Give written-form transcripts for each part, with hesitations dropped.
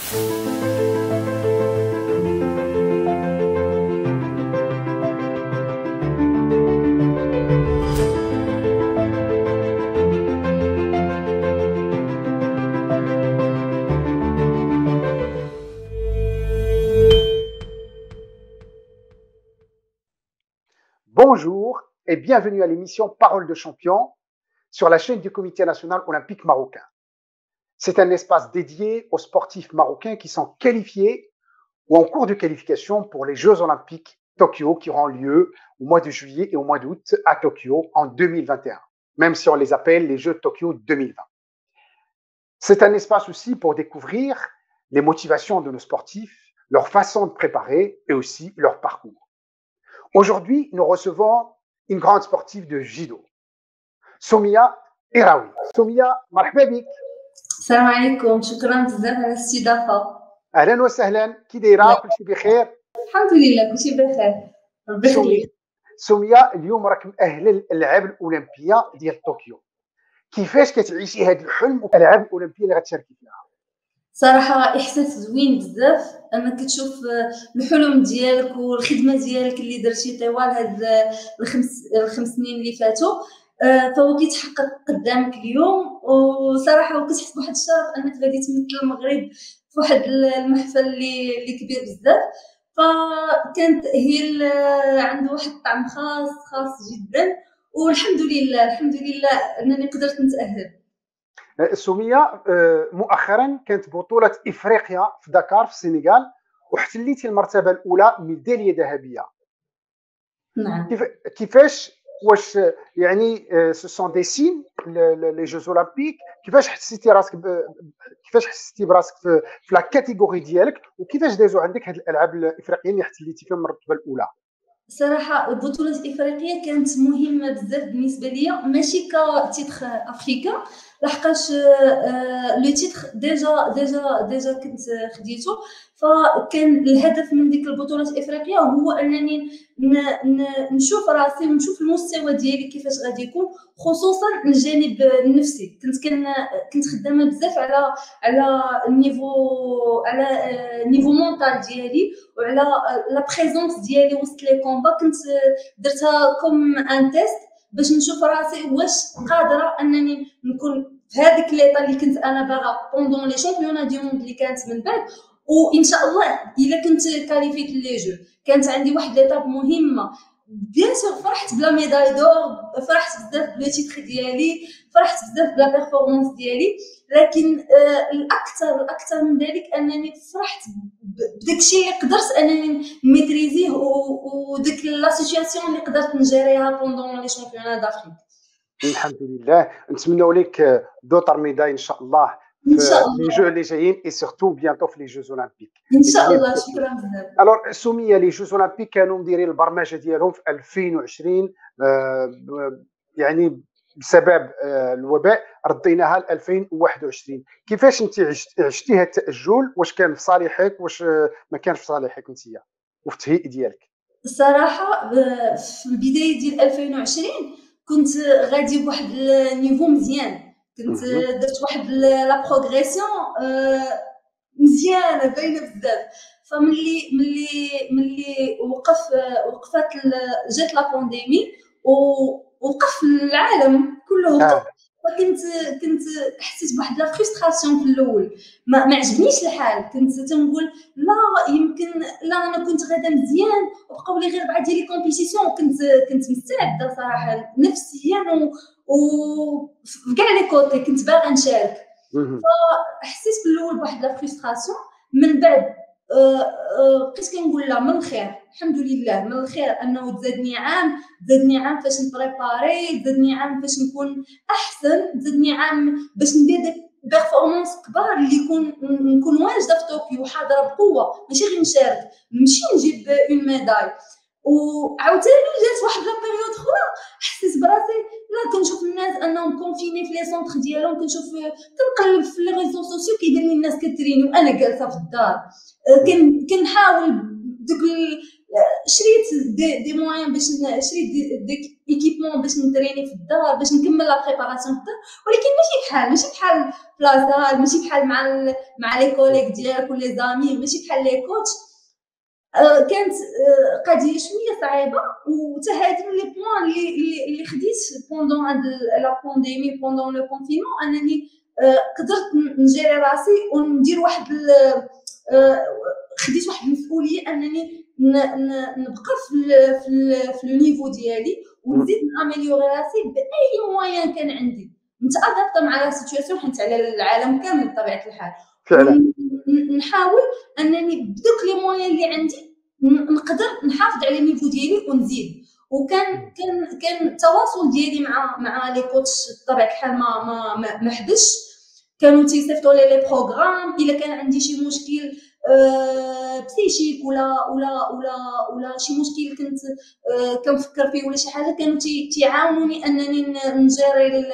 Bonjour et bienvenue à l'émission Parole de champion sur la chaîne du Comité national olympique marocain. C'est un espace dédié aux sportifs marocains qui sont qualifiés ou en cours de qualification pour les Jeux olympiques Tokyo qui auront lieu au mois de juillet et au mois d'août à Tokyo en 2021, même si on les appelle les Jeux Tokyo 2020. C'est un espace aussi pour découvrir les motivations de nos sportifs, leur façon de préparer et aussi leur parcours. Aujourd'hui, nous recevons une grande sportive de judo, Soumia Iraoui. Soumia, مرحبا بك. السلام عليكم، شكرا بزاف على الاستضافة. أهلا وسهلا، كي دايرة؟ كل شيء بخير؟ الحمد لله كل شيء بخير. ربي يخليك. سوميا، اليوم راك مأهلة للألعاب الأولمبية ديال طوكيو. كيفاش كتعيشي هذا الحلم والألعاب الأولمبية اللي غتشاركي فيها؟ صراحة إحساس زوين بزاف أنك تشوف الحلم ديالك والخدمة ديالك اللي درتي طوال هاد الخمس سنين اللي فاتوا فهو كيتحقق قدامك اليوم، وصراحة وكتحس بواحد الشرف أنك غادي تمثل المغرب في واحد المحفل اللي كبير بزاف. فكان تأهيل عنده واحد الطعم خاص جدا، والحمد لله أنني قدرت نتأهل. سوميا، مؤخرا كانت بطولة إفريقيا في دكار في السنغال واحتليتي المرتبة الأولى ميدالية ذهبية. نعم. كيفاش واش يعني سو سون دي سين لي جوز اولمبيك، كيفاش حسيتي براسك في لا كاتيجوري ديالك، وكيفاش دازوا عندك هاد الالعاب الافريقيه اللي حتليتي فيهم المرتبه الاولى؟ صراحه البطوله الافريقيه كانت مهمه بزاف بالنسبه ليا، ماشي كتيتخ افريكا لحقاش لو تيتر ديجا كنت خديته، فكان الهدف من ديك البطولات الافريقيه هو انني نشوف راسي ونشوف المستوى ديالي كيفاش غادي يكون، خصوصا الجانب النفسي. كنت خدامه بزاف على النيفو مونطال ديالي وعلى لا بريزونس ديالي وسط لي كومبا. كنت درتها كوم ان تيست باش نشوف راسي واش قادره انني نكون في هذيك ليطا اللي كنت انا باغا بوندون لي شامبيونا دي موند اللي كانت من بعد، وان شاء الله الا كنت كاليفيت لي جو. كانت عندي واحد ليطاب مهمه بيان سور، فرحت بلا ميداي دور، فرحت بزاف بلو تيتر ديالي، فرحت بزاف بلا بيرفورمانس ديالي، لكن الاكثر من ذلك انني فرحت بداكشي اللي قدرت انني ميتريزيه وديك لا سيتوياسيون اللي قدرت نجيريها بوندون لي شامبيونا دافريك. الحمد لله، نتمنوا لك دوطر ميداي ان شاء الله في لي جو اللي جايين اي سورتو بيانتو في لي جوز اولمبيك ان شاء الله. شكرا بزاف. الوغ سوميا، لي جوز اولمبيك كانوا مديرين البرمجه ديالهم في 2020 يعني بسبب الوباء رديناها ل 2021. كيفاش انت عشتي هذا التاجل؟ واش كان في صالحك واش ما كانش في صالحك انت وفي التهيئ ديالك؟ الصراحه في البدايه ديال 2020 كنت غادي بواحد النيفو مزيان، كنت درت واحد لا بروغريسيون مزيانه باينه بزاف. فملي وقفت جات لا بانديمي ووقف العالم كله، فكنت حسيت بواحد لا فريستراسيون في الاول، ما عجبنيش الحال. كنت تنقول لا يمكن لا انا كنت غادا مزيان وبقاو لي غير 4 ديال لي كومبيتيسيون. كنت مستعده صراحه نفسيا و كاع لي كوتي كنت باغا نشارك. فحسيت في الاول بواحد لا فريستراسيون، من بعد بقيت كنقول لا من الخير، الحمد لله من الخير انه زادني عام فاش نبريباري، زادني عام فاش نكون احسن، زادني عام باش ندير داك بيرفورمانس كبار اللي نكون واجده في طوكيو حاضره بقوه، ماشي غير نشارك نمشي نجيب اون ميداي. وعاوتاني جات واحد لا بيريود اخرى حسيت براسي لا كنشوف الناس انهم كونفيني في لي سونتر ديالهم، كنقلب في لي ريزو سوسيو كيدير لي الناس كتريني وانا جالسه في الدار. كنحاول دوك شريت دي موان باش شريت دي ايكيبمون باش نتريني في الدار باش نكمل لا بريباراسيون في الدار، ولكن ماشي بحال بلاصه، ماشي بحال مع لي كوليك ديالك ولا لي زامي، ماشي بحال لي كوتش. كانت قضيه شويه صعيبه، وتا هادي من لي بوين اللي خديت بوندون هاد لا بانديمي بوندون لو كونفينمون، انني قدرت نجيري راسي وندير واحد خديت واحد المسؤوليه انني نبقى في النيفو ديالي ونزيد ناميليوري راسي باي موان كان عندي، نتادابط مع لا سيتوياسيون حيت على العالم كامل بطبيعه الحال. فعلا نحاول انني بدوك لي موان اللي عندي نقدر نحافظ على النيفو ديالي ونزيد. وكان كان التواصل ديالي مع لي كوتش بطبيعه الحال ما حدش، كانوا تيصيفطوا لي بروغرام الا كان عندي شي مشكل بسيشيك ولا شي مشكل كنت كنفكر فيه ولا شي حاجه، كانوا تيعاونوني انني نجيري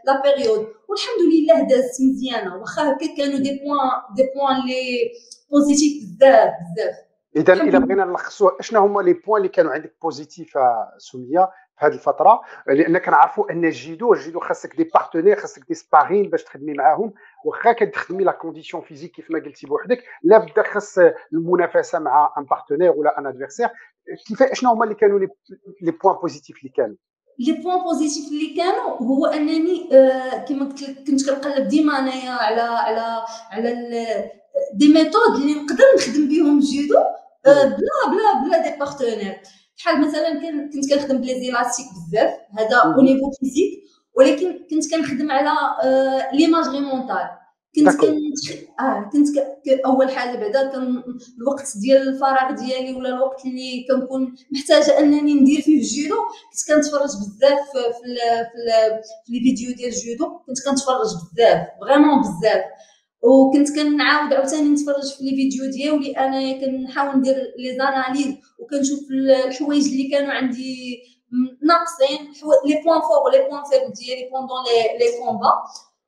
لا بيريود، والحمد لله دازت مزيانه. واخا هكا كانوا دي بوين لي بوزيتيف بزاف. اذا بغينا نلخصوا شنو هما لي بوين اللي كانوا عندك بوزيتيف سميه في هذه الفتره، لان كنعرفوا ان الجيدو خاصك دي بارتنير، خاصك دي سبارين باش تخدمي معاهم، واخا كتخدمي لا كونديسيون فيزيك كيف ما قلتي بوحدك، لا بدا خاص المنافسه مع ان بارتنير ولا ان ادفيرسير. شنو هما اللي كانوا لي بوين بوزيتيف اللي كانوا؟ لي بوين بوزيتيف اللي كانوا هو انني كما قلت لك كنت كنقلب ديما انايا على دي ميثود اللي نقدر نخدم بهم الجودو بلا دي بارتنير. بحال مثلا كنت كنخدم بلي زيلاستيك بزاف، هذا او نيفو فيزيك، ولكن كنت كنخدم على ليماجري مونتال. كنت اول حاجه بعدا كان الوقت ديال الفراغ ديالي ولا الوقت اللي كنكون محتاجه انني ندير فيه الجودو، كنت كنتفرج بزاف في لي فيديو ديال الجودو، كنت كنتفرج بزاف فريمون بزاف، وكنت كنعاود عاوتاني نتفرج في لي فيديو ديالي انايا، كنحاول ندير لي زاناليز وكنشوف الحوايج اللي كانوا عندي ناقصين، لي بوين فور ولي بوين فيبل ديالي بوندون لي كومبا.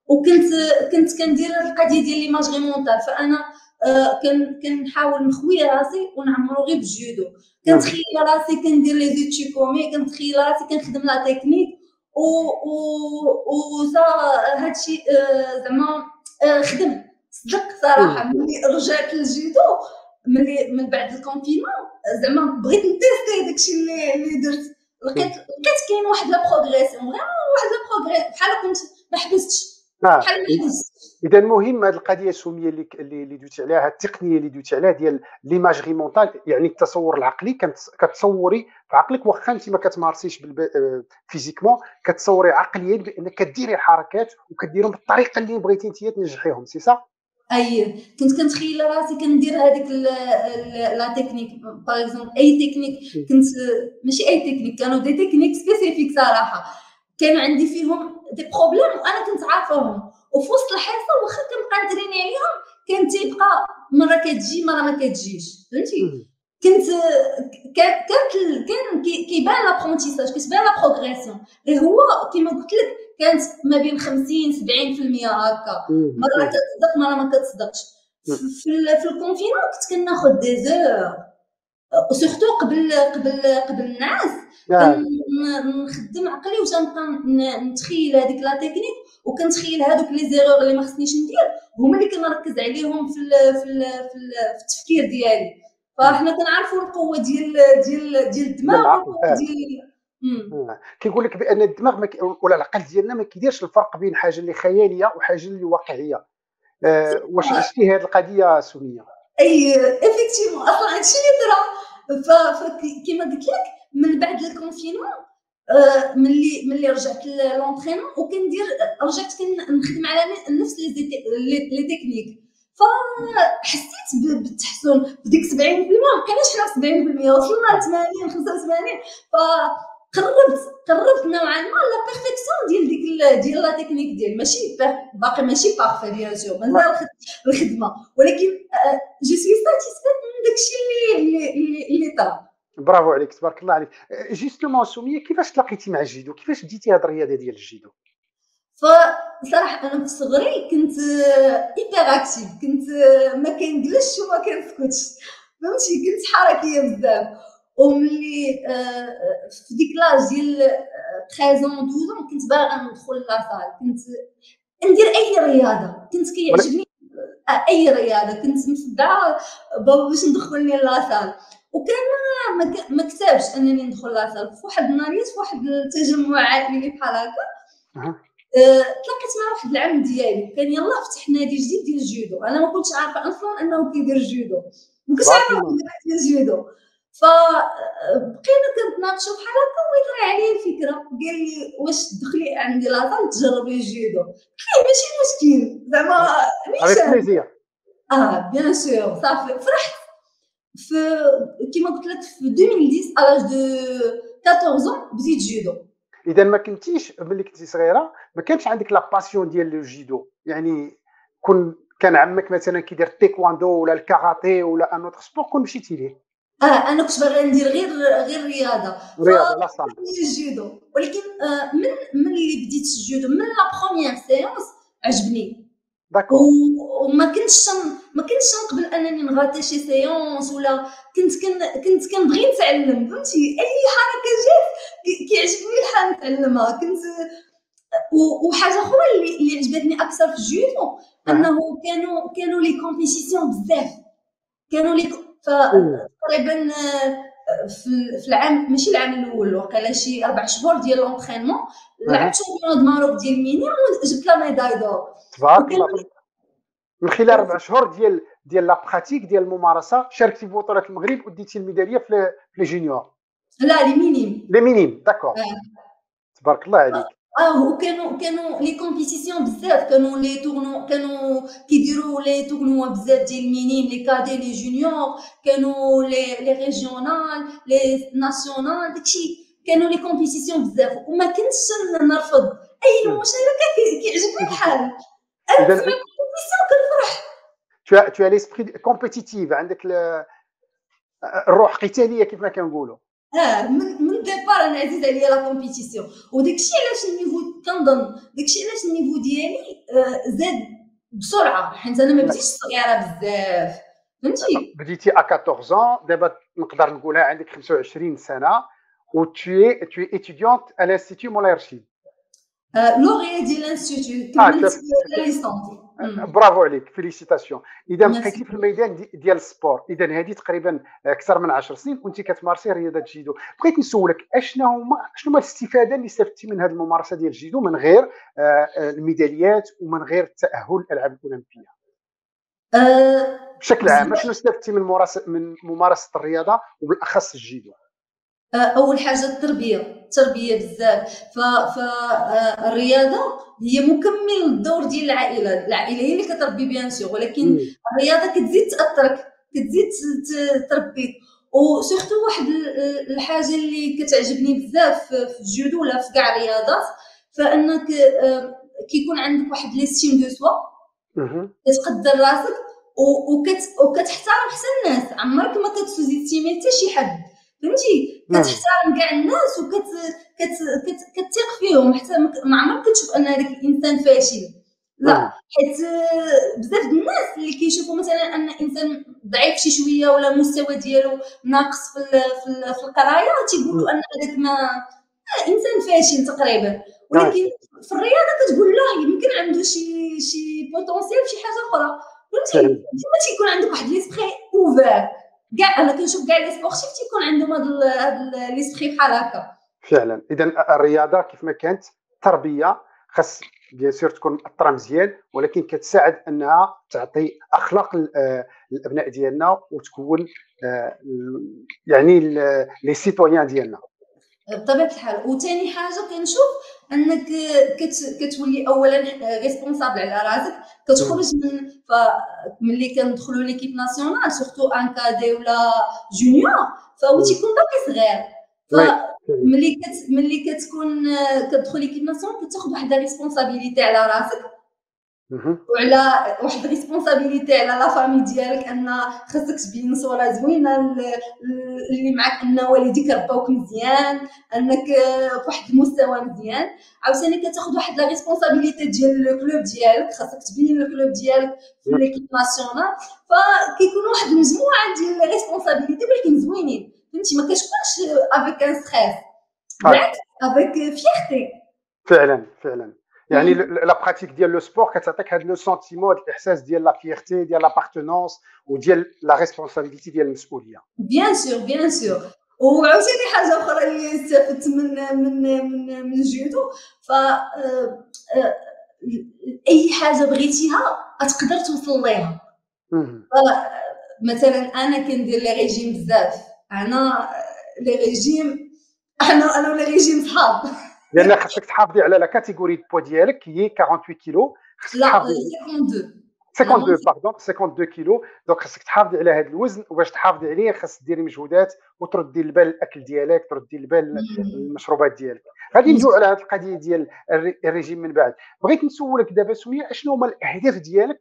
وكنت كندير القضيه ديال ليماجري مونتال، فانا كنحاول نخوي راسي ونعمرو غير بالجودو، كنتخيل راسي كندير لي زيتشي كومي، كنتخيل راسي كنخدم لا تكنيك و هادشي زعما خدم صدق صراحه. ملي رجعت للجودو من بعد الكونفينمون، زعما بغيت نتيستي داكشي اللي درت، لقيت كاين واحد لا بروغريسيون، واحد لا بروغريس بحال كنت ما حبستش. اذا مهم هذه القضيه سميه اللي دويتي عليها، التقنيه اللي دويتي عليها ديال ليماجري مونتال، يعني التصور العقلي. كتصوري في عقلك واخا انت ما كتمارسيش فيزيكمون، كتصوري عقليا بانك كديري الحركات وكديرهم بالطريقه اللي بغيتي انت تنجحيهم، سي صح؟ كنت كنتخيل راسي كندير هذيك لا تكنيك باغ اكزومبل، اي تكنيك كنت ماشي اي تكنيك، كانوا دي تكنيك سبيسيفيك صراحه، كانوا عندي فيهم دي بروبليم وانا كنت عارفاهم، وفي وسط الحصه واخا كنبقى نتريني عليهم كان تيبقى مره كتجي مره ما كتجيش، فهمتي؟ كنت كان كيبان لابرونتيساج، كتبان لا بروغريسيون، غير هو كما قلت لك كانت ما بين 50 70% هكا، مره كتصدق مره ما كتصدقش. في الكونفينمون كنت كناخذ دي زور، وسورتو قبل النعاس كنخدم عقلي وتنبقى نتخيل هذيك لا تكنيك، وكنتخيل هذوك لي زيرور اللي ما خصنيش ندير هما اللي كنركز عليهم في التفكير ديالي. فاحنا كنعرفوا القوه ديال الدماغ والقوه ديال كيقول لك بان الدماغ ولا العقل ديالنا ما كيديرش الفرق بين حاجه اللي خياليه وحاجه اللي واقعيه. واش عشتي هذه القضيه سميه؟ افيكتيفمون اصلا هادشي اللي طرا. فكما قلت لك من بعد الكونفينمون، ملي رجعت لونطرينمون وكندير رجعت كنخدم على نفس لي تكنيك، فحسيت بالتحسن بديك 70%، ما بقيناش حنا 70%، وصلنا ل 80 85. قربت نوعا ما لا بيرفكسيون ديال لا تكنيك ديال ماشي باقي ماشي بارفي بيان سور، مازال الخدمه، ولكن جو سوي ساتيسفيت من داكشي اللي طرا. برافو عليك، تبارك الله عليك. جوستومون سميه، كيفاش تلاقيتي مع الجيدو؟ كيفاش بديتي هذه الرياضه ديال الجيدو؟ فصراحه انا في صغري كنت ايبر اكتيف، كنت ما كنجلسش وما كنسكتش، فهمتي كنت حركيه بزاف. وملي في ديك لاج ديال 13 12 كنت باغا ندخل لاصال، كنت ندير اي رياضه، كنت كيعجبني اي رياضه، كنت مصدعه بابا باش ندخلني لاصال. وكان ما كتبش انني ندخل لاصال. في واحد النهار في واحد التجمع عائلي بحال هكا تلاقيت مع واحد العم ديالي كان يلاه فتح نادي جديد ديال الجودو. انا ما كنتش عارفه اصلا انه كيدير الجودو، ما كنتش عارفه ديال الجودو. فبقينا كنتناقشوا بحال هكا ويطرح عليا الفكره، قال لي واش تدخلي عندي لاصال تجربي الجودو؟ قلت له ماشي مشكل زعما افيك بليزير. بيان سور صافي فرحت. في كيما قلت لك في 2010 الاج دو 14 بديت جودو. اذا ما كنتيش ملي كنتي صغيره ما كانش عندك لا باسيون ديال الجودو، يعني كان عمك مثلا كيدير تايكواندو ولا الكاراتيه ولا ان اوتر سبور كون مشيتي ليه؟ انا كنت باغا ندير غير رياضه لا صال الجودو. ولكن من اللي بديت الجودو من لا بروميير سيونس عجبني. داكور. وما كنتش نقبل انني نغاتي شي سيونس، ولا كنت كنبغي نتعلم. فهمتي اي حركه جات كيعجبني الحال نتعلمها. كنت وحاجه اخرى اللي عجبتني اكثر في الجودو انه كانوا لي كومبيتيسيون بزاف. كانوا لي تقريبا في العام ماشي العام الاول وقيلا شي 4 شهور ديال لونطرينمون لعبت شامبيون دو ماروك ديال الميني وجبت لا ميداي دور. تبارك الله. من خلال 4 شهور ديال لا براتيك ديال الممارسه شاركتي في بطوله المغرب وديتي الميداليه في لي جونيور. لا لي مينيم داكور. تبارك الله عليك. وكانوا لي كومبيتيسيون بزاف. كانوا لي تورنو كانوا كيديروا لي تورنوا بزاف ديال المينيم لي كادي لي جونيور. كانوا لي ريجيونال لي ناسيونال داكشي. كانوا لي كومبيتيسيون بزاف وما كنتش نرفض اي مشاركه. كيعجبني الحال. انا في الكومبيتيسيون كنفرح. tu as l'esprit compétitif، عندك الروح قتاليه كيف ما كنقولوا. من ديبار انا عزيز عليا لا كومبيتيسيون. وداكشي علاش النيفو كنظن داكشي علاش النيفو ديالي زاد بسرعه حيت انا ما بديتش صغيره بزاف. فهمتي بديتي 14 دابا نقدر نقولها عندك 25 سنه و tu es étudiante à l'institut مولاي رشيد. لوغيا ديال الانستيتوت كملت لا ليسونس. برافو عليك فيليسيتاسيون. اذا بقيتي في الميدان ديال السبور، اذا هذه تقريبا اكثر من 10 سنين كنتي كتمارسي رياضه الجيدو. بغيت نسولك شنو هما الاستفاده اللي استفدتي من هذه الممارسه ديال الجيدو من غير الميداليات ومن غير التاهل الالعاب الاولمبيه بشكل عام؟ شنو استفدتي من ممارسه الرياضه وبالاخص الجيدو؟ اول حاجه التربيه بزاف. فالرياضه هي مكمل للدور ديال العائله هي اللي كتربي بيان سور، ولكن الرياضه كتزيد تاثرك كتزيد تربيك. وسورتو واحد الحاجه اللي كتعجبني بزاف في الجودو ولا في كاع الرياضات فانك كيكون عندك واحد ليستيم دو سوا، كتقدر راسك وكتحترم حتى الناس. عمرك ما كتسوزيستيمي حتى شي حد. فهمتي كتحترم كاع الناس كتثق فيهم حتى ما عمرك كتشوف ان هذاك الانسان فاشل. لا حيت بزاف الناس اللي كيشوفوا مثلا ان انسان ضعيف شي شويه ولا المستوى ديالو ناقص في القرايه تيقولوا ان هذاك ما انسان فاشل تقريبا. ولكن في الرياضه كتقول لا يمكن عنده شي بوتونسيال في شي حاجه اخرى. فهمتي ديما تيكون عندك واحد ليسبري اوفر. كاع انا كنشوف كاع لي سبورتيف تيكون عندهم هذا ليسبري بحال هكا فعلا. اذا الرياضه كيف ما كانت تربيه خاص بيان سور تكون مأطره مزيان، ولكن كتساعد انها تعطي اخلاق الابناء ديالنا وتكون يعني لي سيتويان ديالنا بطبيعه الحال. وثاني حاجه كنشوف انك كتولي اولا ريسبونسابل على راسك. كتخرج ملي كندخلوا ليكيب ناسيونال سورتو ان كادي ولا جونيور فهو تيكون باقي صغير. ملي كتكون كتدخل ليكيب ناسيونال كتاخذ واحد ريسبونسابيلتي على راسك. وعلى واحد ريسبونسابيلتي على لا فامي ديالك، ان خاصك تبين صوره زوينه اللي معاك، ان والديك رباوك مزيان، انك فواحد المستوى مزيان. عاوتاني كتاخذ واحد لا ريسبونسابيلتي ديال الكلوب ديالك، خاصك تبين الكلوب ديالك في ليكيب ناسيونال. فكيكونوا واحد المجموعه ديال لي ريسبونسابيلتي ولكن زوينين، فهمتي؟ ما كتكونش افيك ان ستريس، بالعكس افيك فيغتي. فعلا يعني لا براتيك ديال لو سبور كتعطيك هذا لو سونتيمون، هذا الاحساس ديال لا فيغتي، ديال لابارتونونس، وديال لا ريسبونسابيلتي ديال المسؤوليه. بيان سور. وعاوتاني حاجه اخرى اللي استفدت من الجودو، ف اي حاجه بغيتيها تقدر توصل ليها. مثلا انا كندير لي ريجيم بزاف، انا لي ريجيم انا لي ريجيم صحاب، لان خاصك تحافظي على لا كاتيجوري بو ديالك هي 48 كيلو، خاصك تحافظي 52 كيلو. دونك خاصك تحافظي على هذا الوزن، وباش تحافظي عليه خاص ديري مجهودات وتردي البال الاكل ديالك، تردي البال المشروبات ديالك. غادي ندوي على هذه القضيه ديال الريجيم من بعد. بغيت نسولك دابا سميه، اشنو هما الاهداف ديالك؟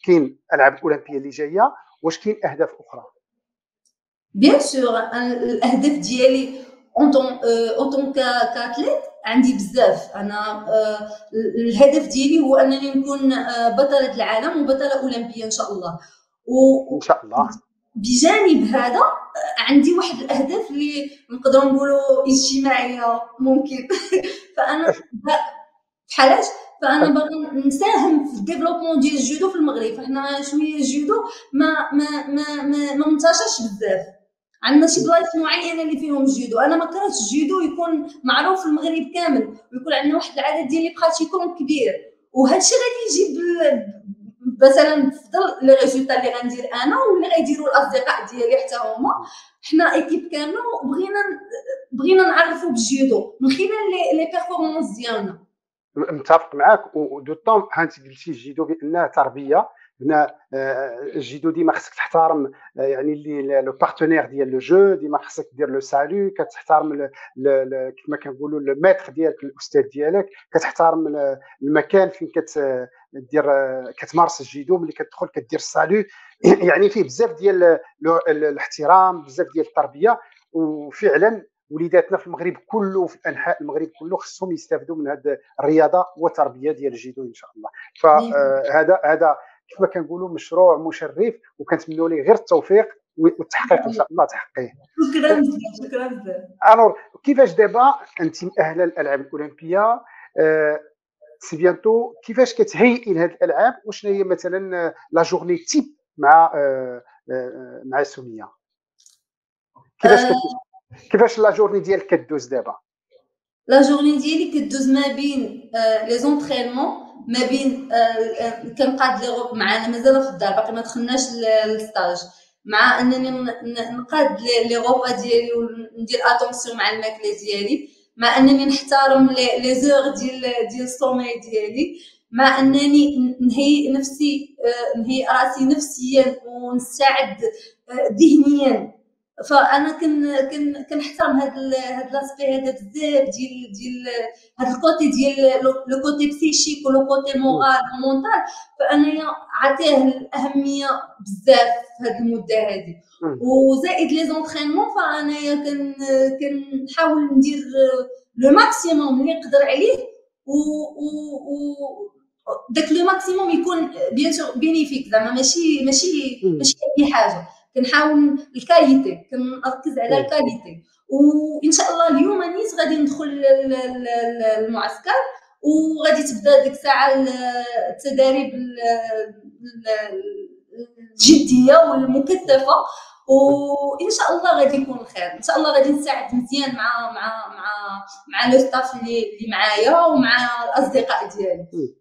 كاين الالعاب الاولمبيه اللي جايه، واش كاين اهداف اخرى؟ بيان سور الاهداف ديالي اون كاتليت عندي بزاف. انا الهدف ديالي هو انني نكون بطلة العالم وبطلة اولمبيه ان شاء الله. ان شاء الله. بجانب هذا عندي واحد الاهداف اللي نقدروا نقولوا اجتماعيه ممكن. فانا بحالاش فانا باغي نساهم في الديفلوبمون ديال الجودو في المغرب. فاحنا شويه الجودو ما منتشرش بزاف، عندنا شي بلايص معينه اللي فيهم الجودو. انا ما كرهتش الجودو يكون معروف في المغرب كامل، ويكون عندنا واحد العدد ديال لي براتيكون كبير، وهذا الشيء غادي يجيب مثلا تفضل لي ريزولطا اللي غندير انا واللي غيديروا الاصدقاء ديالي حتى هما. حنا ايكيب كامله بغينا نعرفوا بالجودو من خلال لي بيرفورمانس ديالنا. متفق معاك. ودوطون هانت قلتي الجودو بانه تربيه، بنا الجودو ديما خصك تحترم يعني اللي لو بارتنير ديال لو جو، ديما خصك دير لو سالو، كتحترم كما كنقولوا الميتر ديالك، الاستاذ ديالك، كتحترم المكان فين كتدير كتمارس الجودو. ملي كتدخل كدير السالو، يعني فيه بزاف ديال الاحترام، بزاف ديال التربيه. وفعلا وليداتنا في المغرب كله، في انحاء المغرب كله، خصهم يستافدوا من هذه الرياضه والتربيه ديال الجودو ان شاء الله. فهذا كما كنقولوا مشروع مشرف، وكنتمنوا ليه غير التوفيق والتحقيق ان شاء الله تحقيه. شكرا بزاف. الوغ كيفاش دابا انت مؤهله للالعاب الاولمبيه؟ سي بيانتو، كيفاش كتهيئي لهذه الالعاب؟ وشنو هي مثلا لا جورني تيب مع سميه؟ كيفاش لا جورني ديالك كدوز دابا؟ لا جورني ديالي كدوز ما بين لي زونطرينمون، ما بين كنقاد لي روب معنا مازال في الدار، باقي ما دخلناش للستاج، مع انني نقاد لي روبا ديالي وندير اتونسيون مع الماكله ديالي، مع انني نحترم لي زور ديال الصومي ديالي، مع انني نهي راسي نفسيا ونستعد ذهنيا. فانا كنحترم هاد لاسبي هذا بزاف ديال هاد الكوتي ديال لو كوتي بسيشيك ولو كوتي مورال ومونتال. فانا عطيه الاهميه بزاف في هاد المده هذه. وزائد لي زونطرينمون، فانا كنحاول ندير لو ماكسيموم اللي نقدر عليه، و داك لو ماكسيموم يكون بيان سور بينيفيك، زعما ماشي اي حاجه. كنحاول الكاليتي، كنركز على الكاليتي. وان شاء الله اليوم نيت غادي ندخل المعسكر، وغادي تبدا ديك الساعه التدريب الجديه والمكثفه، وان شاء الله غادي يكون خير. ان شاء الله غادي نساعد مزيان مع لو ستاف اللي معايا ومع الاصدقاء ديالي.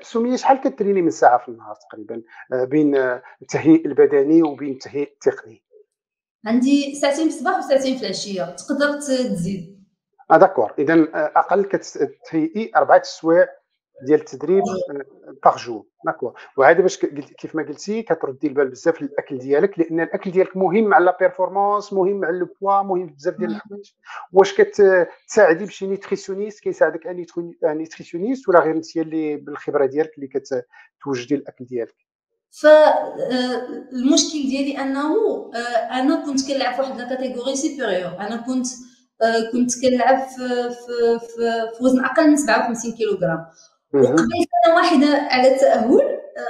سميه، شحال كتريني من ساعه في النهار تقريبا بين التهيئ البدني وبين التهيئ التقني؟ عندي ساعتين في الصباح وساعتين في العشيه، تقدر تزيد. داكور. اذا اقل كتهيئي 4 سوايع ديال التدريب باغ جور. داكور. وهذا باش كيف ما قلتي كتردي البال بزاف للاكل ديالك، لان الاكل ديالك مهم مع لا بيرفورمانس، مهم مع لو بوا، مهم بزاف ديال الحوايج. واش كتساعدي بشي نيتريسيونيست كيساعدك ان نيتريسيونيست، ولا غير انت اللي بالخبره ديالك اللي كتوجدي الاكل ديالك؟ فالمشكل ديالي انه انا كنت كنلعب في واحد لا كاتيجوري سوبيريور. انا كنت كنلعب في وزن اقل من 57 كيلوغرام، وقبل سنه واحده على التاهل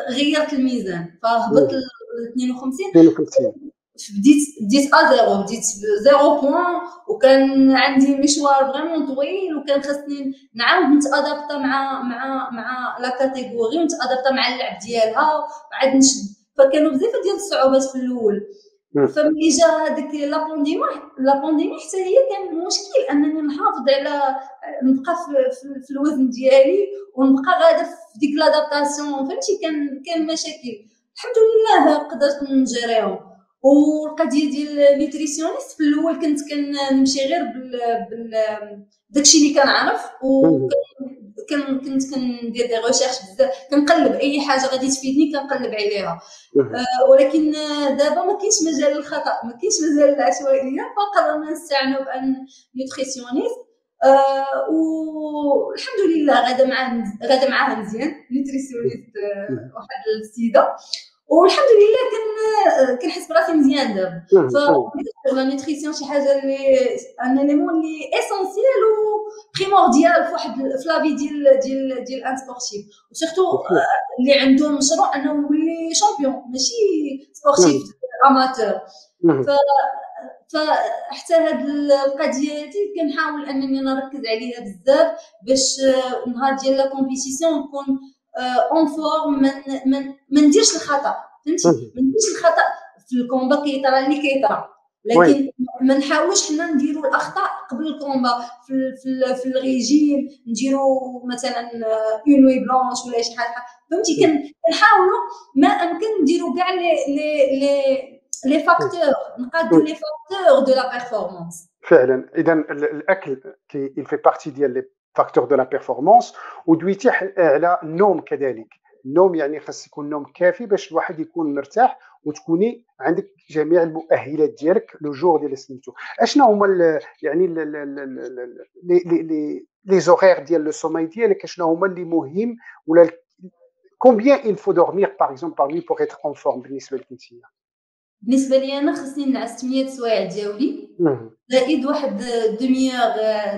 غيرت الميزان فهبط ل 52. بديت ا0، بديت 0 بوين، وكان عندي مشوار فريمون طويل، وكان خاصني نعاود نتادابطا مع لا كاتيجوري، ونتادابطا مع اللعب ديالها، وعاد نشد. فكانوا بزاف ديال الصعوبات في الاول. فملي جا هذيك لا بانديمي حتى هي كان المشكل انني نحافظ على نبقى في الوزن ديالي، ونبقى غاده في ديك لادابتاسيون. فهمتي كان مشاكل. الحمد لله قدرت نجريهم. والقضيه ديال النيوتريسيونيست في الاول كنت كنمشي غير داكشي اللي كنعرف، كنت كندير دي ريشيرش بزاف، كنقلب اي حاجه غادي تفيدني كنقلب عليها. ولكن دابا ما كاينش مجال للخطا، ما كاينش مجال للعشوائيه، فقررنا نستعنوا بان نيوتريسيونيست. والحمد لله غاده معاها مزيان نيوتريسيونيست، واحد السيده، والحمد لله كنحس براسي مزيان دابا. لا نيوتريسيون شي حاجه اللي ان ليمون اللي اسونسيال و بريمورديال في واحد في لافي ديال ان سبورتيف، وسورتو اللي عنده مشروع انه يولي شامبيون ماشي سبورتيف اماتور. فحتى هاد القضيه هادي كنحاول انني نركز عليها بزاف، باش نهار ديال لا كومبيتيسيون نكون اون فورم، ما نديرش الخطا. فهمتي؟ ما نديرش الخطا في الكومبا كيطرا اللي كيطرا، لكن ما نحاولوش حنا نديروا الاخطاء قبل الكومبا. في الريجيم نديروا مثلا اون وي بلانش ولا شي حاجه. فهمتي؟ كنحاولوا ما امكن نديروا كاع لي فاكتور، نقادوا لي فاكتور دو لا بيرفورمانس. فعلا. اذا الاكل il fait partie ديال لي فاكتور دو لا بيرفورمانس. ودويتي على النوم كذلك. النوم يعني خاص يكون نوم كافي باش الواحد يكون مرتاح، وتكوني عندك جميع المؤهلات ديالك لو جور ديال سميتو. اشنا هما يعني لي زوغير ديال لو سوماي ديالك؟ اشنا هما اللي مهم، ولا combien il faut dormir par exemple par nuit pour être en forme بالنسبه لك انت؟ بالنسبه لي انا خصني نعس 8 سوايع ديالي، زائد واحد دوميور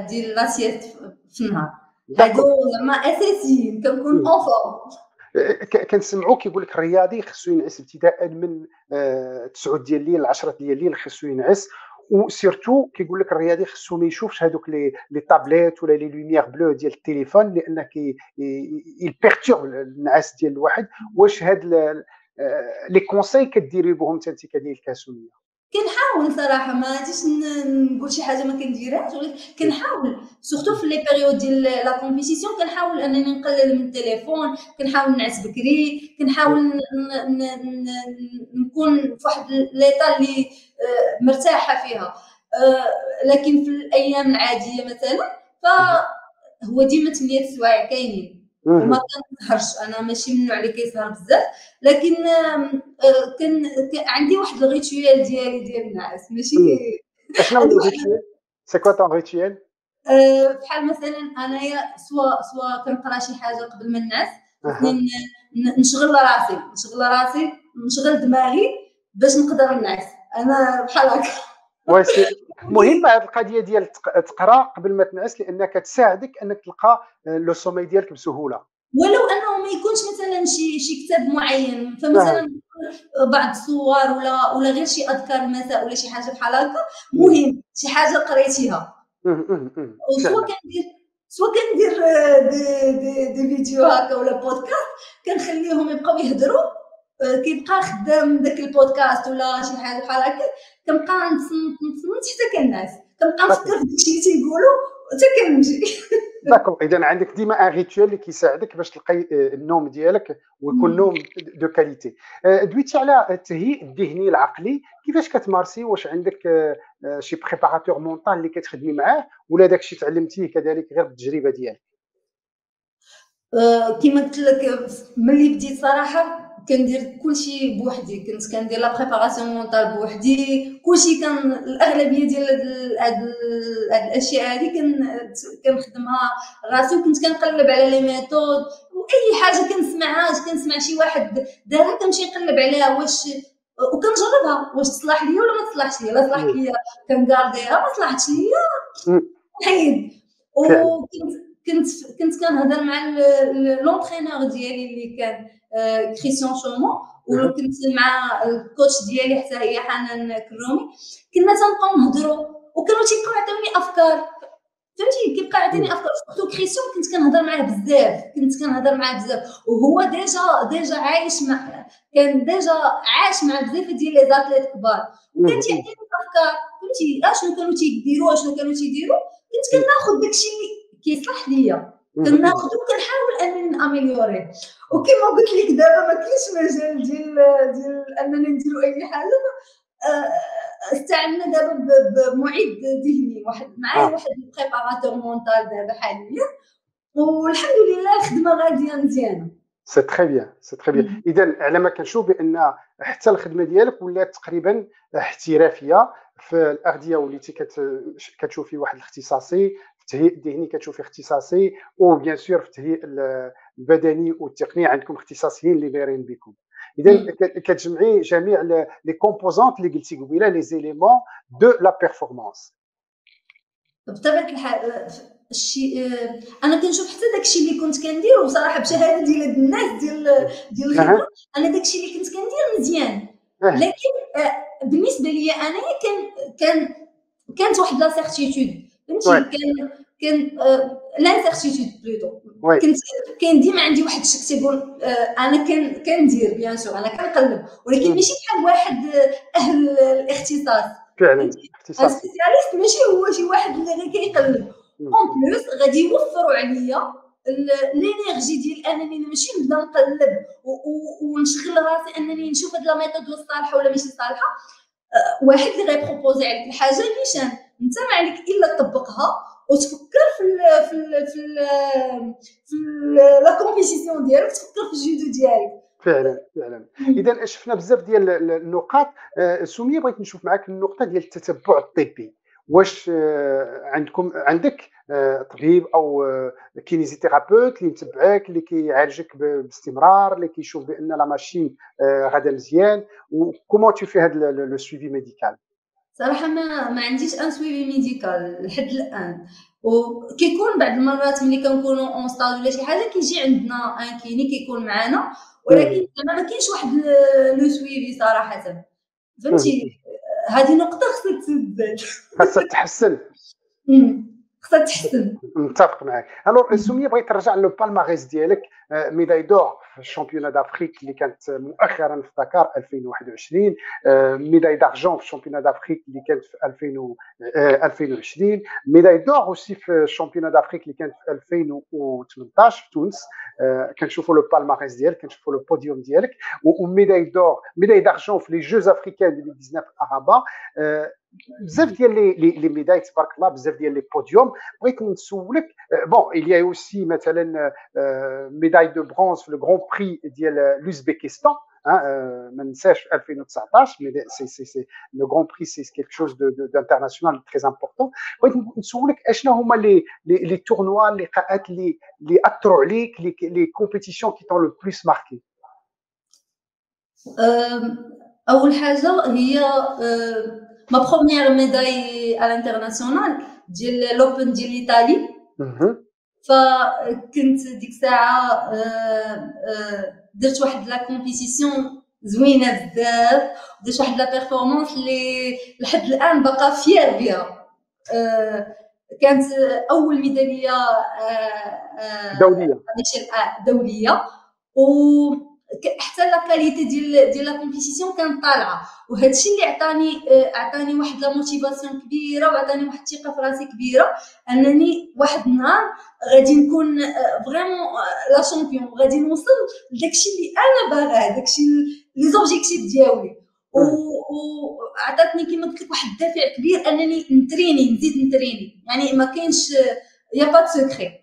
ديال لاسيت في النهار. هادو زعما اساسيين كنكون اون فورم. كنسمعوا كيقول لك الرياضي خصو ينعس ابتداء من 9 ديال الليل 10 ديال الليل خصو ينعس. وسيرتو كيقول لك الرياضي خصو ما يشوفش هذوك لي طابليت ولا لي لوميير بلو ديال التليفون، لان يبيرتورب النعاس ديال الواحد. واش هاد لي كونساي كديري بهم انت كديال كسميه؟ كنحاول صراحه، ما غاديش نقول شي حاجه ما كنديرهاش، ولكن كنحاول سورتو في لي بيريود ديال لا كومبيتيسيون كنحاول انني نقلل من التليفون، كنحاول نعس بكري، كنحاول نكون في واحد ليطا اللي مرتاحه فيها. لكن في الايام العاديه مثلا فهو ديما 8 سوايع كاينين، وما كنسهرش. انا ماشي من النوع اللي كيسهر بزاف، لكن كان عندي واحد الريتويال ديال النعاس ماشي اشنو هو الريتويال؟ سي كوا طون ريتويال؟ بحال مثلا انايا سوا كنقرا شي حاجه قبل ما نعس، نشغل راسي نشغل دماغي باش نقدر نعس. انا بحال هكا. واسي مهمه هذه القضيه ديال تقرا قبل ما تنعس، لانك تساعدك انك تلقى لو سومي ديالك بسهوله، ولو انه ما يكونش مثلا شي كتاب معين. فمثلا بعض الصور ولا غير شي اذكار المساء ولا شي حاجه بحال هكا، مهم شي حاجه قريتيها. سواء كندير دي فيديو هكا ولا بودكاست، كنخليهم يبقاو يهضروا، كيبقى خدام داك البودكاست ولا شي حاجه بحال هكا، كنبقى نتصنت حتى كنعس، كنبقى نفكر في داكشي اللي تيقولوا حتى كنمشي. داكو. اذا عندك ديما ان ريتوال اللي كيساعدك باش تلقاي النوم ديالك ويكون نوم دو كاليتي. دويتي على التهيئ الذهني العقلي، كيفاش كتمارسي؟ واش عندك شي بريباراتور مونطال اللي كتخدمي معاه، ولا داكشي تعلمتيه كذلك غير بالتجربه ديالك؟ كيما قلت لك ملي بديت صراحه كندير كلشي بوحدي، كنت كندير لا بريباراسيون مونطال بوحدي، كلشي كان الاغلبيه ديال هاد الاشياء هادي كنخدمها راسي، وكنت كنقلب على لي ميثود، واي حاجه كنسمع شي واحد دارها كنمشي نقلب عليها واش وكنجربها واش تصلح ليا ولا ما تصلحش ليا. لا صلحت ليا كنكارديها، ما صلحتش ليا نحيد. كنت كنهضر مع لونترينور ديالي اللي كان كريستيان شومون، وكنت مع الكوتش ديالي حتى هي حنان كرومي، كنا تنبقاو نهضروا وكانوا تيبقاو يعطيوني افكار، فهمتي كيبقى يعطيني افكار. سورتو كريستيان كنت كنهضر معاه بزاف، وهو ديجا عايش مع، كان ديجا عاش مع بزاف ديال لي زاتليت كبار، وكان تيعطيني افكار، فهمتي اشنو كانوا تيديروا اشنو كانوا تيديروا. كنت كناخذ داكشي اللي كيصلح ليا كناخذو وكنحاول انني ناميليوريه. وكما قلت لك دابا ما كاينش مجال ديال اننا نديروا اي حاجه. استعنا دابا بمعد ذهني، معايا واحد البريباراتور مونطال دابا حاليا، والحمد لله الخدمه غاديه مزيانه. سي تري بيان، سي تري بيان. اذا على ما كنشوف بان حتى الخدمه ديالك ولات تقريبا احترافيه في الاغذيه، وليتي كتشوفي واحد الاختصاصي في التهيئ الذهني، كتشوفي اختصاصي، وبيان سور في التهيئ البدني والتقني عندكم اختصاصيين اللي دايرين بكم. اذا كتجمعي جميع لي كومبوزونت اللي قلتي قبيله، لي زيليمون دو لا بيرفورمانس. بطبيعه الحال انا كنشوف حتى داكشي اللي كنت كندير، وصراحه بشهاده ديال هاد الناس ديال الخبره، انا داكشي اللي كنت كندير مزيان، لكن بالنسبه ليا انايا كانت واحد لا سيرتيتود، فهمتي كان لانسيرتيتود بلوتو. كان ديما عندي واحد الشك تيقول انا كندير بيان سور، انا كنقلب، ولكن ماشي بحال واحد اهل الاختصاص. فعلا اختصاص سبيسياليست ماشي هو شي واحد اللي غير كيقلب. اون بلوس غادي يوفروا عليا الانرجي ديال انني نمشي نبدا نقلب ونشغل راسي انني نشوف هاد لا ميثود صالحه ولا ماشي صالحه. واحد اللي غيبروبوزي عليك الحاجه نيشان، انت ما عليك الا تطبقها وتفكر في لا كومبيتيسيون ديالك، تفكر في الجودو ديالك. فعلا. اذا شفنا بزاف ديال النقاط. سميه بغيت نشوف معك النقطه ديال التتبع الطبي. واش عندك طبيب او كينيزيثيرابيوت اللي متبعك، اللي كيعالجك باستمرار، اللي كيشوف بان لا ماشين غادا مزيان؟ وكومون تو في هذا لو سويفي ميديكال؟ صراحه ما عنديش ان سويفي ميديكال لحد الان، وكيكون بعض المرات ملي كنكونوا اون ستاج ولا شي حاجه كيجي عندنا ان كيني كيكون معنا، ولكن ما كاينش واحد لو سويفي صراحه، فهمتي. هذه نقطه خصها تتحسن. خصها تحسن. متفق معك. الوغ سميه بغيت نرجع لو بالماريس ديالك. ميداي دور في الشامبيون دافريك اللي كانت مؤخرا في دكار 2021، ميداي دارجون في الشامبيون دافريك اللي كانت في 2020، ميداي دور اوسي في الشامبيون دافريك اللي كانت في 2018 في تونس. كنشوفوا لو بالماريس ديالك، كنشوفوا لو بوديوم ديالك، وميداي دور ميداي دارجون في لي جوز افريكان 2019 ارابا. بزاف ديال لي ميداي تبارك الله، بزاف ديال لي بوديوم. بغيت نسولك بون il y a aussi مثلا ميداي دو برونز في لو غران بري ديال لوزبيكستان، ما ننساش 2019. سي لو غران بري سي كيلك شوز دانترناسيونال تري امبورطون. بغيت نسولك اشنا هما لي تورنوا، اللقاءات اللي اثروا عليك، لي كومبيتيسيون كي طون لو بلوس ماركي؟ اول حاجه هي ما بروميير ميداي على الانترناسيونال ديال لوبن ديال ايطالي. فكنت ديك الساعه درت واحد لا كومبيتيسيون زوينه بزاف، درت واحد لا بيرفورمانس اللي لحد الان باقا فيير بها. كانت اول ميداليه دوليه، وحتى لا كاليتي ديال لا كومبيتيسيون كانت طالعه، وهذا الشيء اللي عطاني واحد لا موتيفاسيون كبيره، وعطاني واحد الثقه في راسي كبيره، انني واحد النهار غادي نكون فريمون لا شامبيون، وغادي نوصل لداكشي اللي انا باغاه، داكشي لي زوبجيكتيف ديالي. وعطاتني كما قلت لك واحد الدافع كبير انني نزيد نتريني. يعني ما كاينش يا با سكري،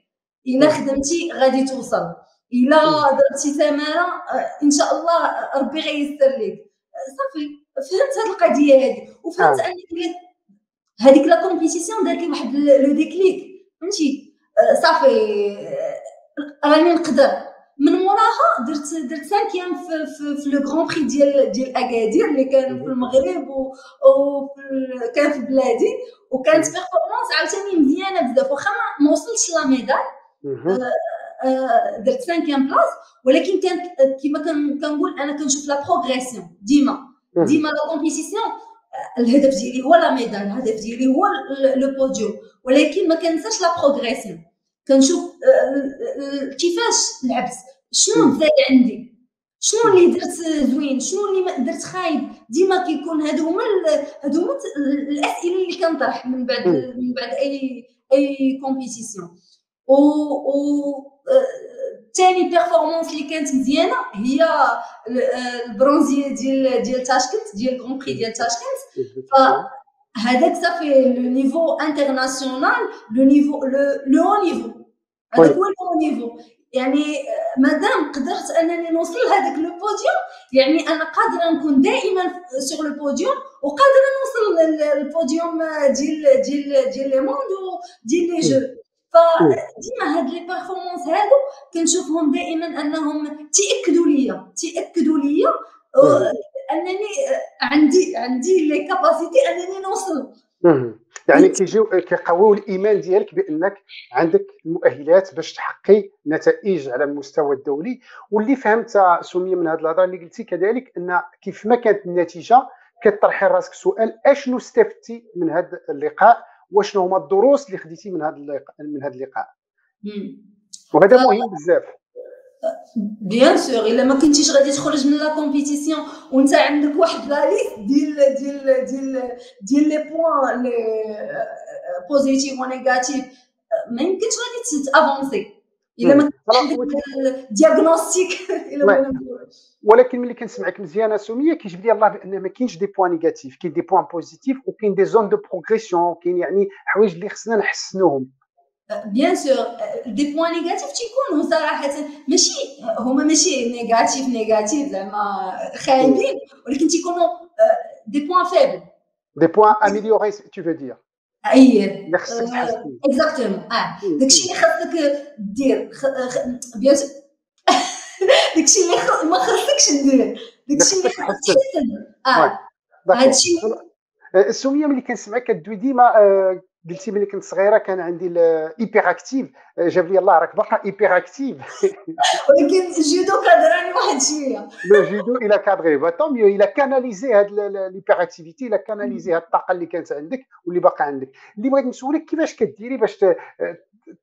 الا خدمتي غادي توصل، الا درتي ثمره ان شاء الله ربي غيسر لك. صافي فهمت هاد القضيه هادي، وفهمت ان هذيك لا كومبيتيسيون دارت لي واحد لو ديكليك، فهمتي. صافي راني نقدر. من موراها درت 5 في لو غران بري ديال اكادير اللي كان في المغرب كان في بلادي، وكانت بيرفورمانس عاوتاني مزيانه بزاف، واخا ما وصلتش لا ميدال. درت 5 بلاص، ولكن كانت كما كنقول انا كنشوف لا بروغريسيون ديما لا كومبيتيسيون. الهدف ديالي هو لا ميدال، الهدف ديالي هو لو بوديوم، ولكن ما كنساش لا بروغريسيون. كنشوف كيفاش لعبت، شنو زاد عندي، شنو اللي درت زوين، شنو اللي ما درت خايب. ديما كيكون هادو هما الاسئله اللي كنطرح من بعد اي كومبيتيسيون. و ثاني بيرفورمانس اللي كانت مزيانه هي البرونزيه ديال تاشكنت، ديال غون بري ديال تاشكنت. فهذاك صافي لو نيفو انترناسيونال، لو نيفو لو هو نيفو، هذاك هو لو نيفو. يعني مادام قدرت انني نوصل لهذاك لو بوديوم، يعني انا قادره نكون دائما سور لو بوديوم، وقادره نوصل للبوديوم ديال لي موند وديال لي جو. فديما هاد لي بيرفورمانس هادو كنشوفهم دائما انهم تاكدوا ليا انني عندي لي كاباسيتي انني نوصل. يعني كيقويو الايمان ديالك بانك عندك المؤهلات باش تحققي نتائج على المستوى الدولي. واللي فهمت سميه من هذه الهضره اللي قلتي كذلك، ان كيف ما كانت النتيجه كطرحي راسك سؤال اشنو استفدتي من هذا اللقاء، وشنو هما الدروس اللي خديتي من هذا اللقاء. وهذا مهم بزاف. بيان سور الا ما كنتيش غادي تخرج من لا كومبيتيسيون وانت عندك واحد لا ليست ديال لي بوين لي بوزيتيف ونيجاتيف، ما يمكنش غادي تافونسي الا ما كنتش عندك دياغنوستيك. ولكن ملي كنسمعك مزيانه سميه كيجبد لي الله بان ما كاينش دي بوين نيجاتيف، كاين دي بوين بوزيتيف وكاين دي زون دو بروغريسيون، كاين يعني حوايج اللي خصنا نحسنوهم. بيان سور دي بوين نيجاتيف تيكونوا صراحه ماشي نيجاتيف زعما خايبين، ولكن تيكونوا دي بوين فيبل، دي بوين اميليوري تو فو دير. اللي خصك تحسن اكزاكتومون. داكشي اللي خاصك دير بيان سور داكشي اللي ما خاصكش دير، داكشي اللي خاصك تحسن. هادشي سميه ملي كنسمعك كدوي ديما قلتي ملي كنت صغيره كان عندي الايبر اكتيف، جاب لي الله راك باقا ايبر اكتيف. ولكن الجودو كادراني واحد شويه. لو جودو الى كادري طون ميو الى كاناليزي هاد الايبر اكتيفيتي، الى كاناليزي هاد الطاقه اللي كانت عندك واللي باقا عندك. اللي بغيت نسولك كيفاش كديري باش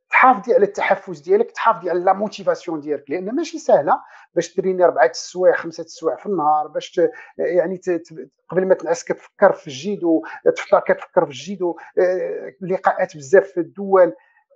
تحافظي على التحفز ديالك، تحافظي على لا موتيفاسيون ديالك، لان ماشي سهله باش تريني 4 السوايع 5 السوايع في النهار، باش يعني قبل ما تنعس كتفكر في الجيدو، تفطر كتفكر في الجيدو، لقاءات بزاف في الدول.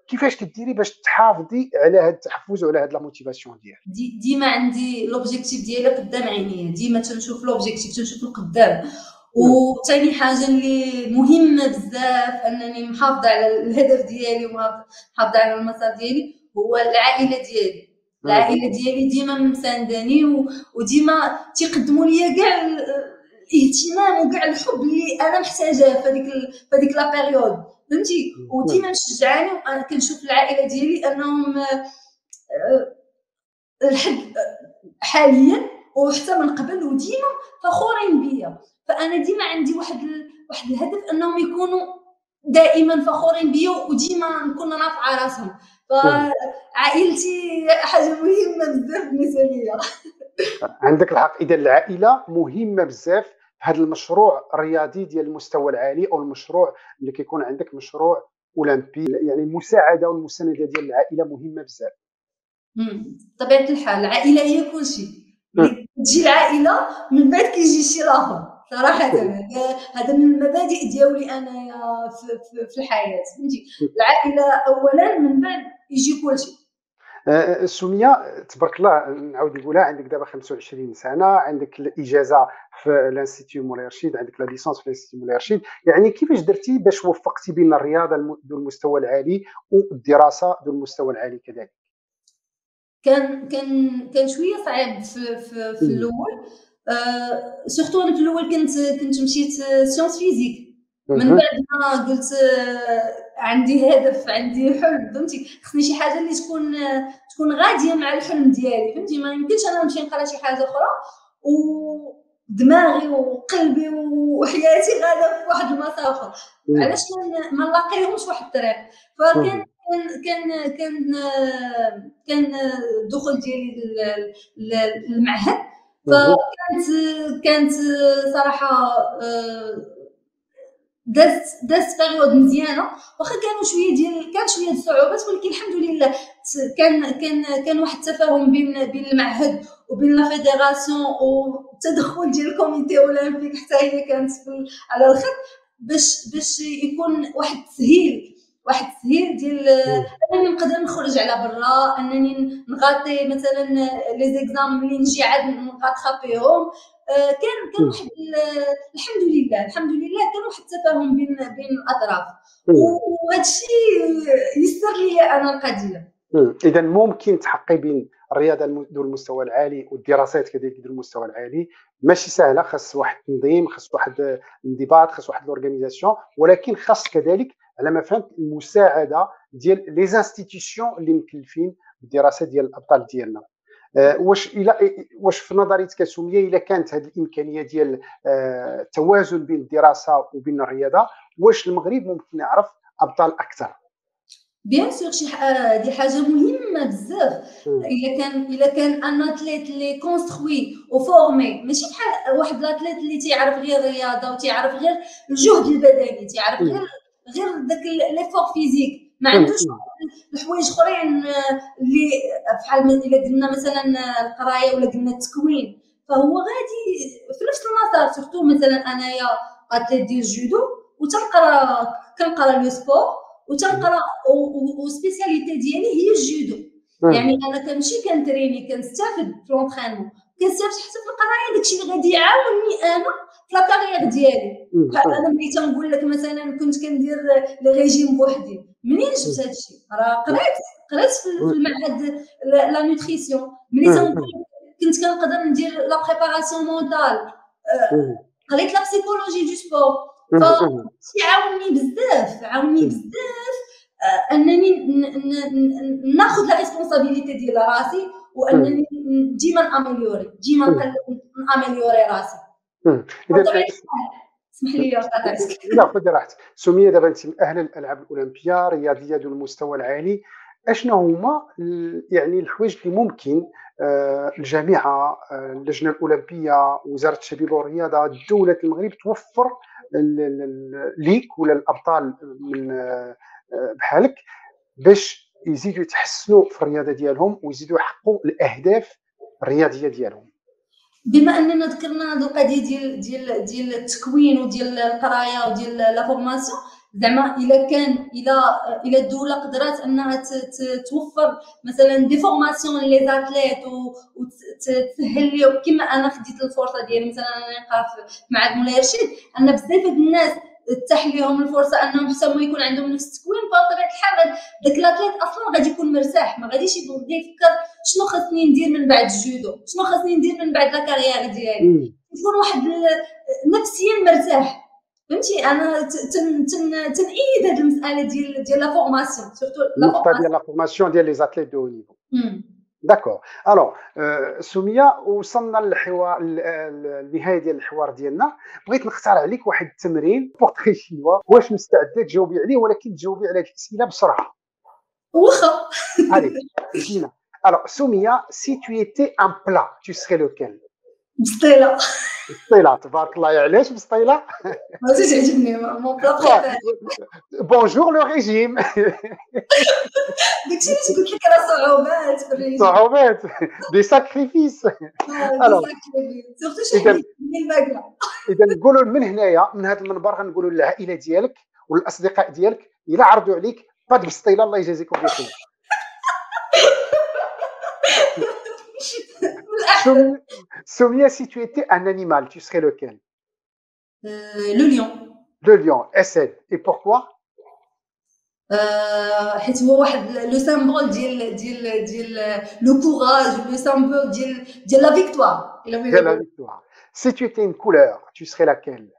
كيفاش كديري باش تحافظي على هذا التحفز وعلى هذه لا موتيفاسيون ديالك؟ ديما عندي لوبجيكتيف ديالي قدام عينيا، ديما تنشوف لوبجيكتيف، تنشوف القدام. وثاني حاجه اللي مهمه بزاف انني محافظه على الهدف ديالي ومحافظه على المسار ديالي، هو العائله ديالي. العائله ديالي ديما مسانداني وديما تيقدموا لي كاع الاهتمام وكاع الحب اللي انا محتاجاه في هذيك لا بيريود، فهمتي. وديما مشجعاني، وانا كنشوف العائله ديالي انهم لحد حاليا وحتى من قبل وديما فخورين بيا. فانا ديما عندي واحد الهدف انهم يكونوا دائما فخورين بيا وديما نكون رافعه راسهم. فعائلتي حاجه مهمه بزاف بالنسبه ليا. عندك الحق، اذا العائله مهمه بزاف في هذا المشروع الرياضي ديال المستوى العالي، او المشروع اللي كيكون عندك مشروع اولمبي. يعني المساعده والمسانده ديال العائله مهمه بزاف. طبيعه الحال العائله هي كل شيء. تجي العائله من بعد كيجي شي اخر صراحه. هذا من المبادئ ديالي انا في الحياه، فهمتي. العائله اولا، من بعد يجي كل شيء. سمية تبارك الله، نعاود نقولها، عندك دابا 25 سنة، عندك الإجازة في الانستيتيو مولاي رشيد، عندك لا ليسونس في الانستيتيو مولاي رشيد. يعني كيفاش درتي باش وفقتي بين الرياضة ذو المستوى العالي والدراسة ذو المستوى العالي كذلك؟ كان شويه صعيب في الاول. سورتو انا في الاول كنت مشيت سيونس فيزيك. من بعد ما قلت عندي هدف، عندي حلم، فهمتي، خصني شي حاجه اللي تكون غاديه مع الحلم ديالي، فهمتي. ما يمكنش انا نمشي نقرا شي حاجه اخرى ودماغي وقلبي وحياتي غاده في واحد المسار اخر. علاش ما نلاقيهمش واحد الطريق؟ فكان كان الدخول ديالي للمعهد. فكانت صراحه دازت بيريود مزيانه، واخا كانوا شويه الصعوبات، ولكن الحمد لله كان واحد التفاهم بين المعهد وبين لا فيدراسيون، والتدخل ديال الكوميتي اولمبيك حتى هي كانت على الخط باش يكون واحد التسهيل ديال انني نقدر نخرج على برا، انني نغطي مثلا لي زيكزام اللي نجي عاد نغاتخابيهم. كان واحد الحمد لله كان واحد التفاهم بين الاطراف، وهذا الشيء يسر لي انا القضيه. اذا ممكن تحققي بين الرياضه ذو المستوى العالي والدراسات كذلك ذو المستوى العالي. ماشي سهله، خاص واحد التنظيم، خاص واحد الانضباط، خاص واحد الاورغانيزاسيون، ولكن خاص كذلك على ما فهمت المساعده ديال لي زانستيتيسيون اللي مكلفين بالدراسه ديال الابطال ديالنا. واش في نظريتك سمية الا كانت هذه الامكانيه ديال التوازن بين الدراسه وبين الرياضه، واش المغرب ممكن يعرف ابطال اكثر؟ بيان سور دي حاجه مهمه بزاف. الا كان ان اتليت اللي كونستروي وفورمي، ماشي بحال واحد الاتليت اللي تيعرف غير الرياضه وتيعرف غير الجهد البدني، تيعرف غير داك ليفور فيزيك، ما عندوش الحوايج اخرين اللي بحال الا قلنا مثلا القرايه ولا قلنا التكوين، فهو غادي في نفس المسار. سورتو مثلا انايا اتليت ديال الجودو كنقرا لو سبور وتنقرا، وسبيسياليتي ديالي هي الجودو. يعني انا كنمشي كنتريني، كنستافد في لونطرينمون، كنستافد حتى في القرايه. داكشي اللي غادي يعاونني انا في لا كارير ديالي. انا ملي تنقول لك مثلا كنت كندير لي ريجيم بوحدي، منين جبت هادشي؟ راه قريت في المعهد لا نوتريسيون. ملي تنقول كنت كنقدر ندير لا بريباراسيون مونتال، قريت لا بسيكولوجي دو سبور. عاوني بزاف انني ناخذ لا ريسبونسابيلتي ديال راسي، وانني ديما ناميليوري، ديما ناميليوري راسي. اسمح لي قاطعتك. لا خذي راحتك. سمية، دابا انت من اهل الالعاب الاولمبيه، رياضيه ذو المستوى العالي. اشنو هما يعني الحوايج اللي ممكن الجامعه، اللجنه الاولمبيه، وزاره الشباب والرياضه، دوله المغرب توفر ليك ولا الابطال من بحالك باش يزيدوا يتحسنوا في الرياضه ديالهم ويزيدوا يحققوا الاهداف الرياضيه ديالهم؟ بما اننا ذكرنا هذه القضيه ديال التكوين وديال القرايه وديال لا فورماسيون، زعما الا الدوله قدرات انها توفر مثلا دي فورماسيون لي زاتليت وتسهل لهم، كما انا خديت الفرصه ديالي مثلا انا نقرا في معهد مولاي رشيد، ان بزاف د الناس تتاح لهم الفرصه انهم حتى هما يكون عندهم نفس التكوين، فبطبيعه الحال داك الاتليت اصلا غادي يكون مرتاح، ما غاديش يبغي يفكر شنو خاصني ندير من بعد الجودو، شنو خاصني ندير من بعد لا كارير ديالي. يكون واحد نفسيا مرتاح، فهمتي. انا تنأيد هذه المساله ديال لا فورماسيون، سورتو لا فورماسيون ديال لي زاتليت دو نيفو. داكور. الو سمية، وصلنا للحوار، النهايه ديال الحوار ديالنا. بغيت نختار عليك واحد التمرين بورتري شينوا. واش مستعده تجاوبي عليه، ولكن تجاوبي على الاسئله بسرعه؟ واخا. عليك جينا. الو سمية، si tu étais un plat, tu serais lequel؟ بسطيله. بسطيله، تبارك الله. علاش بسطيله؟ ماشي تعجبني مون بلا بريفير. بونجور لو ريجيم. داكشي اللي قلت لك راه صعوبات في الريجيم، صعوبات دي ساكريفيس. الو سورتو شي حاجه الماكله. اذا نقولوا من هنايا، من هذا المنبر، غنقولوا للعائله ديالك والاصدقاء ديالك الا عرضوا عليك باد بسطيله، الله يجازيكم بخير. Soumia, si tu étais un animal, tu serais lequel? Le lion. Le lion, Essed. Et pourquoi? حيت هو واحد لو سامبول ديال لو كوراج، لو سامبول ديال لا فيكتوار الا De بغينا la نقول. victoire. Si tu étais une couleur, tu serais laquelle?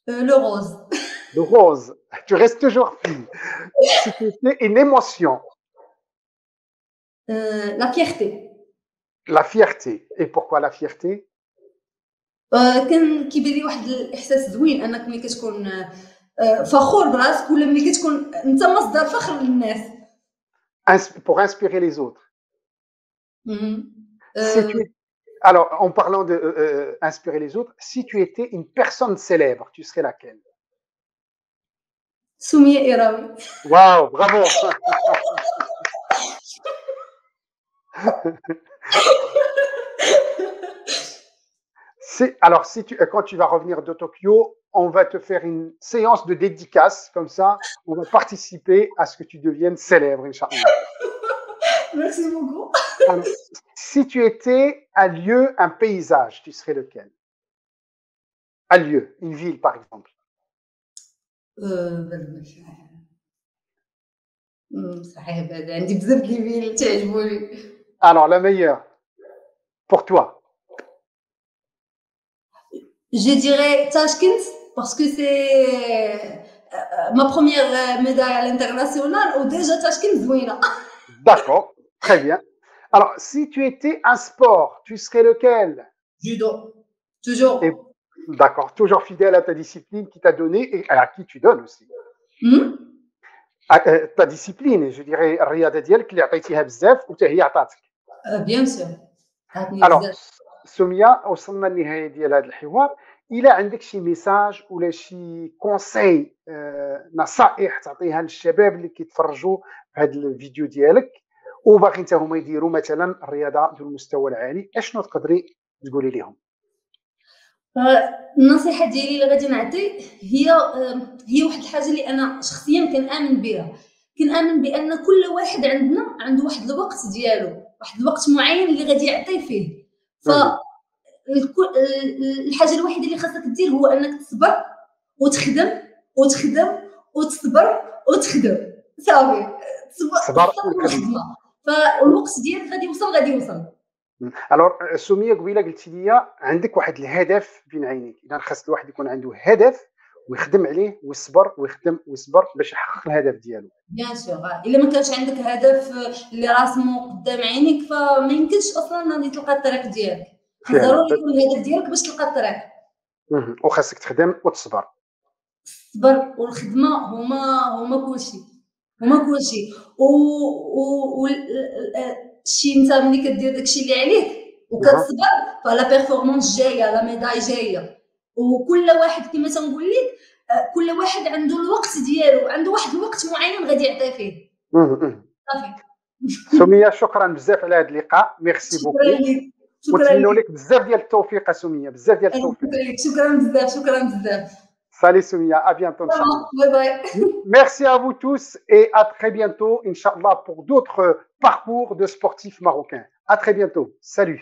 لو روز. Le rose. Tu restes toujours fille. Si tu étais une émotion, لا فيغتي. la fierté. Et pourquoi la fierté? كان كيبان لي واحد الاحساس زوين انك ملي كتكون فخور براسك، ولا ملي كتكون انت مصدر فخر للناس. Pour inspirer les autres. Si tu آه، es- Alors, en parlant de inspirer les autres, si tu étais une personne célèbre, tu serais laquelle? سمية إيراوي. Waouh, bravo! Alors, quand tu vas revenir de Tokyo, on va te faire une séance de dédicace, comme ça, on va participer à ce que tu deviennes célèbre, Inch'Allah. ميرسي بوكو. Alors, si tu étais un lieu, un paysage, tu serais lequel? Un lieu, une ville, par exemple. صحيح بعدا عندي بزاف د لي تعجبوني. Alors, la meilleure, pour toi. Je dirais Tashkent parce que c'est ma première médaille à l'international, ou déjà Tashkent زوينة. D'accord, très bien. Alors, si tu étais un sport, tu serais lequel? Judo, toujours. Et, d'accord, toujours fidèle à ta discipline qui t'a donné et à qui tu donnes aussi. Ta discipline, je dirais, الرياضة ديالك اللي عطيتيها بزاف وحتى هي عطاتك. Bien sûr. Alors, سمية وصلنا للنهاية ديال هذا الحوار. إلا عندك شي ميساج ولا شي كونساي، نصائح تعطيها للشباب اللي كيتفرجوا في هذا الفيديو ديالك وباغي حتى هما يديروا مثلا الرياضه ذو المستوى العالي، اشنو تقدري تقولي لهم؟ النصيحه ديالي اللي غادي نعطي هي واحد الحاجه اللي انا شخصيا كنآمن بها. كنآمن بان كل واحد عندنا عنده واحد الوقت ديالو، واحد الوقت معين اللي غادي يعطي فيه. ف الحاجه الوحيده اللي خاصك دير هو انك تصبر وتخدم وتخدم وتصبر وتخدم، صافي. تصبر وتخدم، فالوقت ديالك غادي يوصل. الوغ سمية، قبيله قلتي لي عندك واحد الهدف بين عينيك. اذا خاص الواحد يكون عنده هدف ويخدم عليه ويصبر ويخدم ويصبر باش يحقق الهدف ديالو. بيان سور، الا ما كانش عندك هدف اللي راسمو قدام عينيك فما يمكنش اصلا غادي تلقى الطريق ديالك. ضروري يكون الهدف ديالك باش تلقى الطريق. وخاصك تخدم وتصبر. الصبر والخدمه هما كلشي، و الشيء انت ملي كدير داكشي اللي عليك وكتصبر فلا بيرفورمانس جايه، لا ميداي جايه. وكل واحد كما تنقول لك كل واحد عنده الوقت ديالو، عنده واحد الوقت معين غادي يعطي فيه. صافي. سمية، شكرا بزاف على هذا اللقاء. ميرسي بوكو. ونتمنوا لك بزاف ديال التوفيق سمية، بزاف ديال التوفيق. شكرا بزاف. Salut Soumia, à bientôt. Bye bye. Merci à vous tous et à très bientôt, Inch'Allah, pour d'autres parcours de sportifs marocains. À très bientôt. Salut.